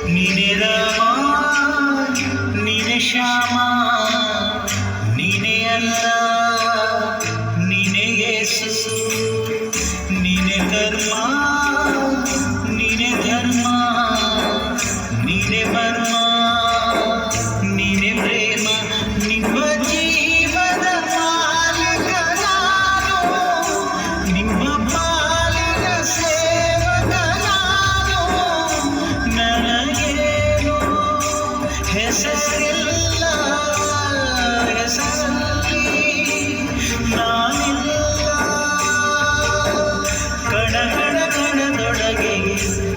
ನೀನೆ ರಾಮ ನೀನೆ ಶ್ಯಾಮ ನೀನೆ ಅಲ್ಲ ನೀನೆ ಯೇಸು ನೀನೆ ಕರ್ಮ ನೀನೆ ಧರ್ಮ ನೀನೆ ಮರ್ಮ ನೀನೆ ಪ್ರೇಮ ನಿಮ್ಮ ಜೀವದ ಮಾಲೀಕ ನಾನು ನಿಮ್ಮ ಪಾಲಿನ ಸೇವಕ ನಾನು ನನಗೇನು ಹೆಸರಿಲ್ಲ ಹೆಸರಲ್ಲಿ ನಾನಿಲ್ಲ ಕಣದೊಳಗೆ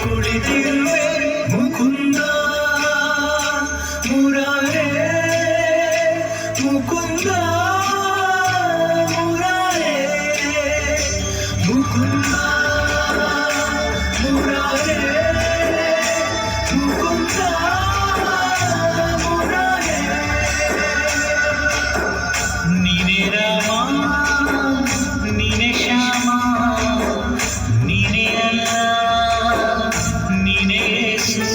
ಕುಳಿತಿರುವೆ ಮುಕುಂದ ಮುರಾರೇ ಮುಕುಂದ ಮುರಾರೇ ಮುಕುಂದ ಮುರಾರೇ ಮುಕುಂದ ಮುರಾರೇ ನೀನೆ ರಾಮ ನೀನೆ ಶ್ಯಾಮ ನೀನೆ ಅಲ್ಲ ನೀನೆ ಯೇಸು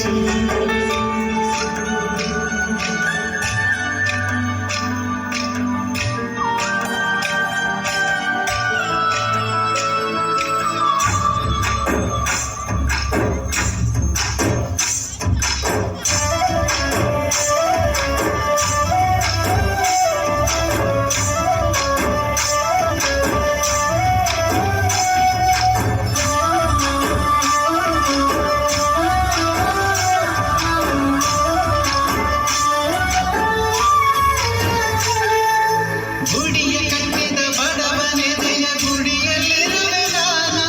ಗುಡಿಯ ಕಟ್ಟಿದ ಬಡವನೆದೆಯ ಗುಡಿಯಲ್ಲಿರುವೆ ನಾನು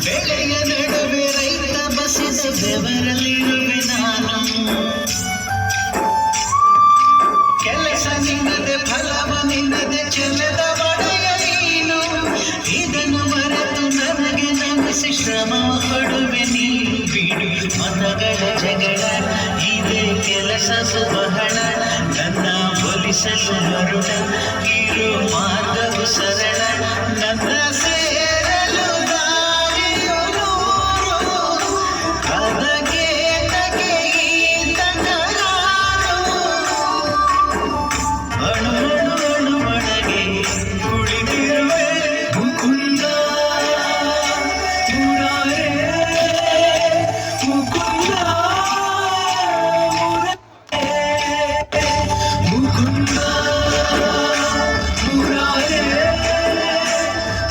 ಬೆಳೆಯ ನಡುವೆ ರೈತ ಬಸಿದ ಬೆವರಲ್ಲಿರುವೆ ನಾನು ಕೆಲಸ ನಿನ್ನದೆ ಫಲವ ನಿನ್ನದೆ ಚೆಲ್ಲದ ಒಡೆಯ ನೀನು ಇದನ್ನು ಮರೆತು ನನಗೆ ನಮಿಸಿ ಶ್ರಮ ಪಡುವೆ ನೀ ಬಿಡು ಮತಗಳ ಜಗಳ ಇದೇ ಕೆಲಸವು ಬಹಳ ನನ್ನ ಒಲಿಸಲು ಮರುಳ ಇರು ಮಾರ್ಗವು ಸರಳ ನನ್ನ ಸೇರಲು ದಾರಿಯು ನೂರು ಅದಕ್ಕೆ ತಗೆ ಈತನ ನಾನು ಅಣು ಒಳಗೆ ಕುಳಿತಿರುವೆ ಮುಕುಂದ ಮುರಾರೇ ಮುಕುಂದ ಮುಕುಂದ ಮುರಾರೇ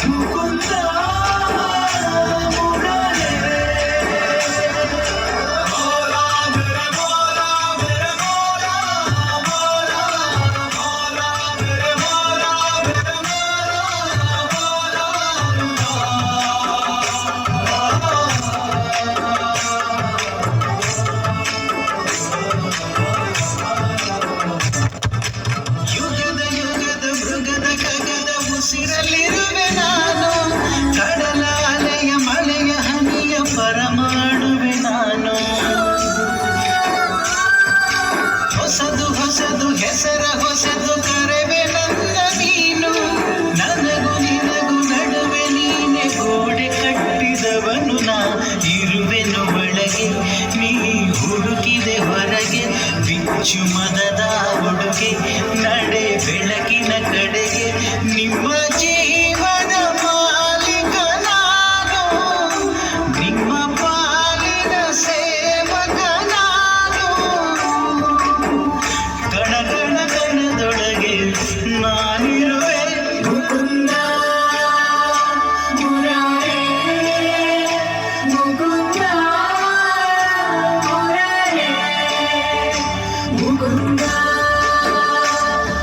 ಮುಕುಂದ ಮುರಾರೇ ಯುಗದ ಮೃಗದ ಖಗದ ಉಸಿರಲ್ಲಿರುವೆ ನಾನು ಕಡಲ ಅಲೆಯ ಮಳೆಯ ಹನಿಯ ಪರಮಾಣುವೆ ನಾನು ಹೊಸದು ಹೆಸರ ಹೊಸದು ಕರೆವೆ ನನ್ನ ನೀನು ನನಗೂ ನಿನಗೂ ನಡುವೆ ನೀನೆ ಗೋಡೆ ಕಟ್ಟಿದವನು ನಾ ಇರುವೆನು ಒಳಗೆ ನೀ ಹುಡುಕಿದೆ ಹೊರಗೆ ಬಿಚ್ಚು ಮದದ ಹುಡುಗೆ ನಡೆ ಬೆಳಕಿನ ಕಡೆಗೆ ನಿಮ್ಮ ಜೀವನ ಮಾಲೀಕ ನಾನು ನಿಮ್ಮ ಪಾಲಿನ ಸೇವಕ ನಾನು ಕಣದೊಳಗೆ ನಾನಿರುವೆ ಮುಕುಂದ ಮುರಾರೇ ಮುಕುಂದ ಮುರಾರೇ ಮುಕುಂದ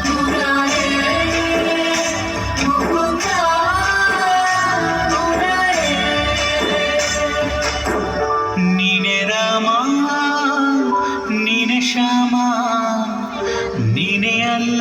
ಮುರಾರೇ ಮುಕುಂದ ಮುರಾರೇ ನೀನೆ ರಾಮ ನೀನೆ ಶ್ಯಾಮ ನೀನೆ ಅಲ್ಲ